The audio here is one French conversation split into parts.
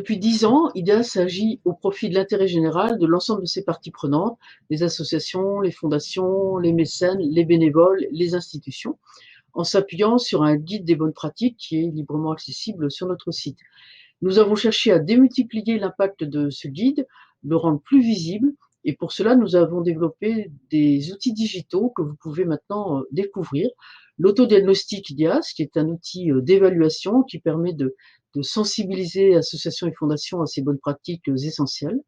Depuis 10 ans, IDEAS agit au profit de l'intérêt général de l'ensemble de ses parties prenantes, les associations, les fondations, les mécènes, les bénévoles, les institutions, en s'appuyant sur un guide des bonnes pratiques qui est librement accessible sur notre site. Nous avons cherché à démultiplier l'impact de ce guide, le rendre plus visible, et pour cela, nous avons développé des outils digitaux que vous pouvez maintenant découvrir. L'autodiagnostic IDEAS, qui est un outil d'évaluation qui permet de sensibiliser associations et fondations à ces bonnes pratiques essentielles.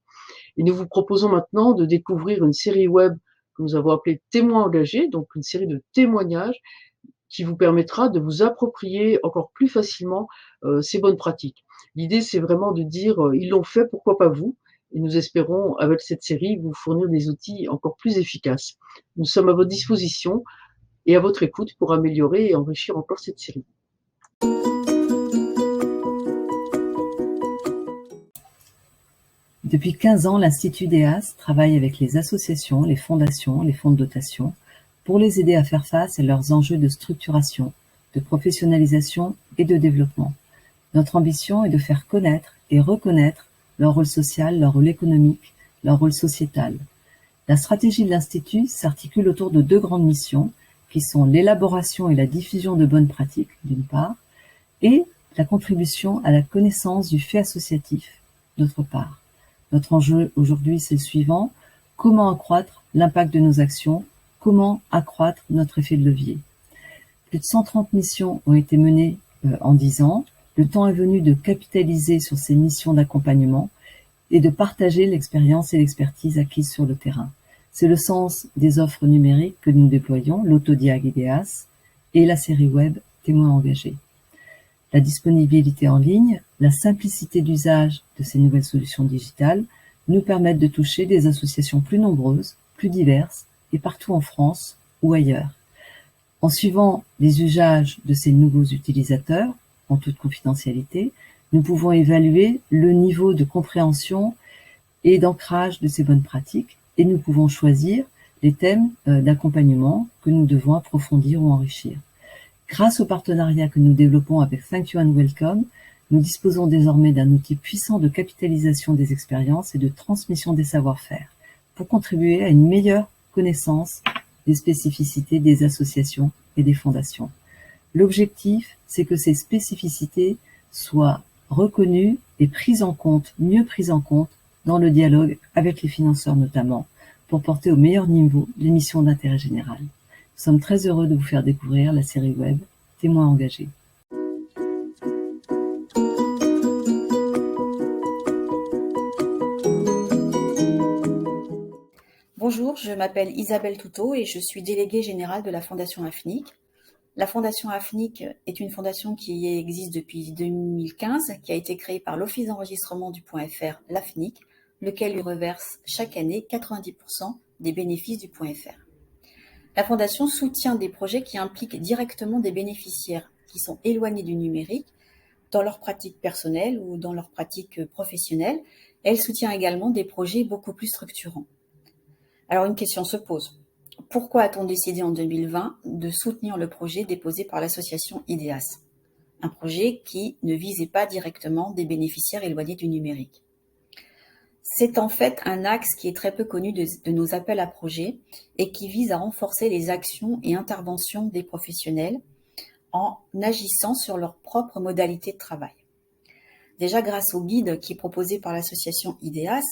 Et nous vous proposons maintenant de découvrir une série web que nous avons appelée Témoins engagés, donc une série de témoignages qui vous permettra de vous approprier encore plus facilement ces bonnes pratiques. L'idée, c'est vraiment de dire ils l'ont fait, pourquoi pas vous? Et nous espérons, avec cette série, vous fournir des outils encore plus efficaces. Nous sommes à votre disposition et à votre écoute pour améliorer et enrichir encore cette série. Depuis 15 ans, l'Institut IDEAS travaille avec les associations, les fondations, les fonds de dotation pour les aider à faire face à leurs enjeux de structuration, de professionnalisation et de développement. Notre ambition est de faire connaître et reconnaître leur rôle social, leur rôle économique, leur rôle sociétal. La stratégie de l'Institut s'articule autour de 2 grandes missions qui sont l'élaboration et la diffusion de bonnes pratiques, d'une part, et la contribution à la connaissance du fait associatif, d'autre part. Notre enjeu aujourd'hui, c'est le suivant: comment accroître l'impact de nos actions? Comment accroître notre effet de levier? Plus de 130 missions ont été menées en 10 ans. Le temps est venu de capitaliser sur ces missions d'accompagnement et de partager l'expérience et l'expertise acquises sur le terrain. C'est le sens des offres numériques que nous déployons, l'autodiag IDEAS et la série web Témoins engagés. La disponibilité en ligne, la simplicité d'usage de ces nouvelles solutions digitales nous permettent de toucher des associations plus nombreuses, plus diverses et partout en France ou ailleurs. En suivant les usages de ces nouveaux utilisateurs, en toute confidentialité, nous pouvons évaluer le niveau de compréhension et d'ancrage de ces bonnes pratiques et nous pouvons choisir les thèmes d'accompagnement que nous devons approfondir ou enrichir. Grâce au partenariat que nous développons avec Thank You and Welcome, nous disposons désormais d'un outil puissant de capitalisation des expériences et de transmission des savoir-faire pour contribuer à une meilleure connaissance des spécificités des associations et des fondations. L'objectif, c'est que ces spécificités soient reconnues et mieux prises en compte dans le dialogue avec les financeurs notamment, pour porter au meilleur niveau les missions d'intérêt général. Nous sommes très heureux de vous faire découvrir la série web Témoins engagés. Bonjour, je m'appelle Isabelle Toutot et je suis déléguée générale de la Fondation AFNIC. La Fondation AFNIC est une fondation qui existe depuis 2015, qui a été créée par l'Office d'enregistrement du .fr, l'AFNIC, lequel lui reverse chaque année 90% des bénéfices du .fr. La Fondation soutient des projets qui impliquent directement des bénéficiaires qui sont éloignés du numérique dans leurs pratiques personnelles ou dans leurs pratiques professionnelles. Elle soutient également des projets beaucoup plus structurants. Alors une question se pose. Pourquoi a-t-on décidé en 2020 de soutenir le projet déposé par l'association IDEAS? Un projet qui ne visait pas directement des bénéficiaires éloignés du numérique. C'est en fait un axe qui est très peu connu de nos appels à projets et qui vise à renforcer les actions et interventions des professionnels en agissant sur leurs propres modalités de travail. Déjà, grâce au guide qui est proposé par l'association IDEAS,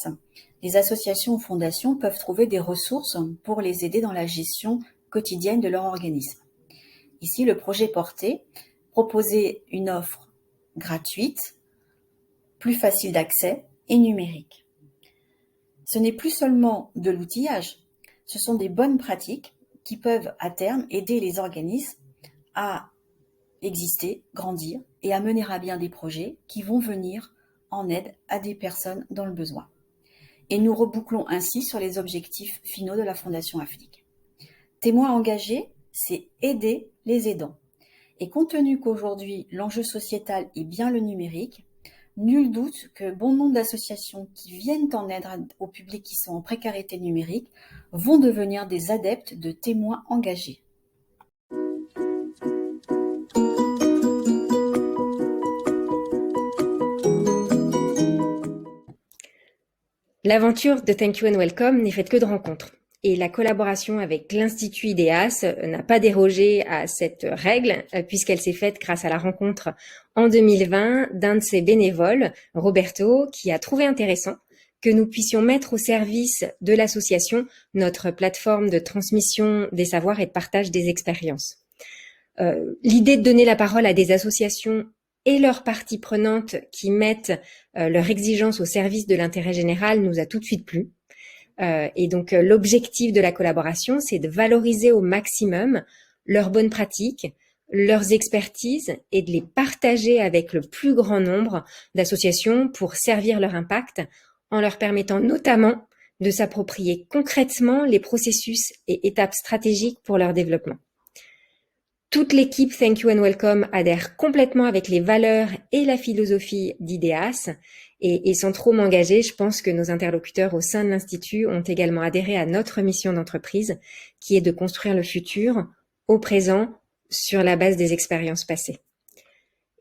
les associations ou fondations peuvent trouver des ressources pour les aider dans la gestion quotidienne de leur organisme. Ici, le projet porté proposait une offre gratuite, plus facile d'accès et numérique. Ce n'est plus seulement de l'outillage, ce sont des bonnes pratiques qui peuvent à terme aider les organismes à exister, grandir et à mener à bien des projets qui vont venir en aide à des personnes dans le besoin. Et nous rebouclons ainsi sur les objectifs finaux de la Fondation AFNIC. Témoins engagés, c'est aider les aidants. Et compte tenu qu'aujourd'hui l'enjeu sociétal est bien le numérique, nul doute que bon nombre d'associations qui viennent en aide aux publics qui sont en précarité numérique vont devenir des adeptes de témoins engagés. L'aventure de Thank You and Welcome n'est faite que de rencontres. Et la collaboration avec l'Institut IDEAS n'a pas dérogé à cette règle, puisqu'elle s'est faite grâce à la rencontre en 2020 d'un de ses bénévoles, Roberto, qui a trouvé intéressant que nous puissions mettre au service de l'association notre plateforme de transmission des savoirs et de partage des expériences. L'idée de donner la parole à des associations et leurs parties prenantes qui mettent leurs exigences au service de l'intérêt général nous a tout de suite plu. Et donc l'objectif de la collaboration, c'est de valoriser au maximum leurs bonnes pratiques, leurs expertises et de les partager avec le plus grand nombre d'associations pour servir leur impact en leur permettant notamment de s'approprier concrètement les processus et étapes stratégiques pour leur développement. Toute l'équipe Thank You and Welcome adhère complètement avec les valeurs et la philosophie d'IDEAS et sans trop m'engager, je pense que nos interlocuteurs au sein de l'Institut ont également adhéré à notre mission d'entreprise qui est de construire le futur au présent sur la base des expériences passées.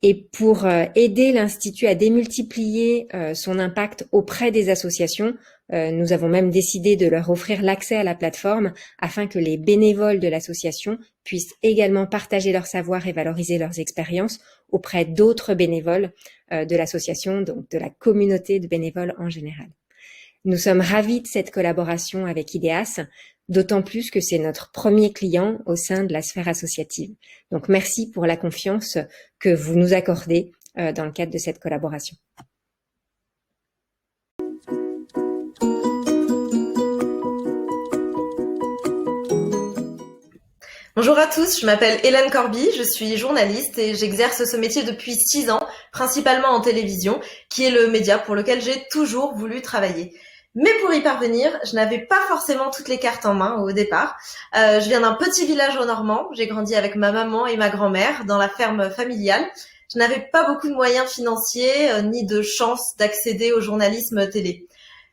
Et pour aider l'Institut à démultiplier son impact auprès des associations, nous avons même décidé de leur offrir l'accès à la plateforme afin que les bénévoles de l'association puissent également partager leur savoir et valoriser leurs expériences auprès d'autres bénévoles de l'association, donc de la communauté de bénévoles en général. Nous sommes ravis de cette collaboration avec IDEAS, d'autant plus que c'est notre premier client au sein de la sphère associative. Donc merci pour la confiance que vous nous accordez dans le cadre de cette collaboration. Bonjour à tous, je m'appelle Hélène Corby, je suis journaliste et j'exerce ce métier depuis 6 ans, principalement en télévision, qui est le média pour lequel j'ai toujours voulu travailler. Mais pour y parvenir, je n'avais pas forcément toutes les cartes en main au départ. Je viens d'un petit village au Normand, j'ai grandi avec ma maman et ma grand-mère dans la ferme familiale. Je n'avais pas beaucoup de moyens financiers ni de chance d'accéder au journalisme télé.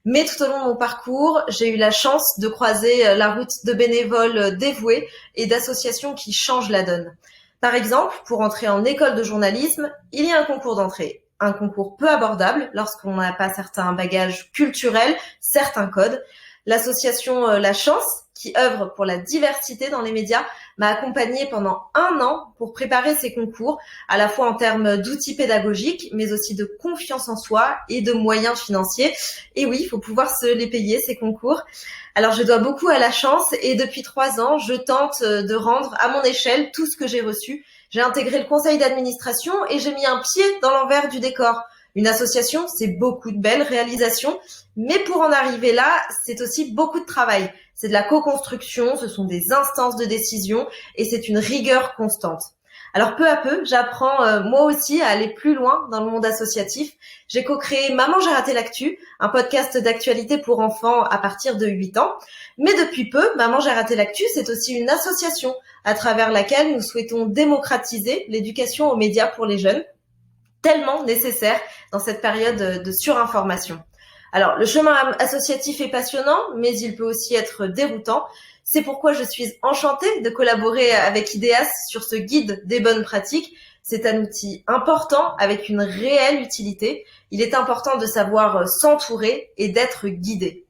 Mais tout au long de mon parcours, j'ai eu la chance de croiser la route de bénévoles dévoués et d'associations qui changent la donne. Par exemple, pour entrer en école de journalisme, il y a un concours d'entrée. Un concours peu abordable lorsqu'on n'a pas certains bagages culturels, certains codes. L'association La Chance, qui œuvre pour la diversité dans les médias, m'a accompagnée pendant 1 an pour préparer ces concours, à la fois en termes d'outils pédagogiques, mais aussi de confiance en soi et de moyens financiers. Et oui, il faut pouvoir se les payer, ces concours. Alors je dois beaucoup à La Chance et depuis 3 ans, je tente de rendre à mon échelle tout ce que j'ai reçu. J'ai intégré le conseil d'administration et j'ai mis un pied dans l'envers du décor. Une association, c'est beaucoup de belles réalisations, mais pour en arriver là, c'est aussi beaucoup de travail. C'est de la co-construction, ce sont des instances de décision et c'est une rigueur constante. Alors peu à peu, j'apprends moi aussi à aller plus loin dans le monde associatif. J'ai co-créé Maman j'ai raté l'actu, un podcast d'actualité pour enfants à partir de 8 ans. Mais depuis peu, Maman j'ai raté l'actu, c'est aussi une association à travers laquelle nous souhaitons démocratiser l'éducation aux médias pour les jeunes, tellement nécessaire dans cette période de surinformation. Alors, le chemin associatif est passionnant, mais il peut aussi être déroutant. C'est pourquoi je suis enchantée de collaborer avec IDEAS sur ce guide des bonnes pratiques. C'est un outil important avec une réelle utilité. Il est important de savoir s'entourer et d'être guidé.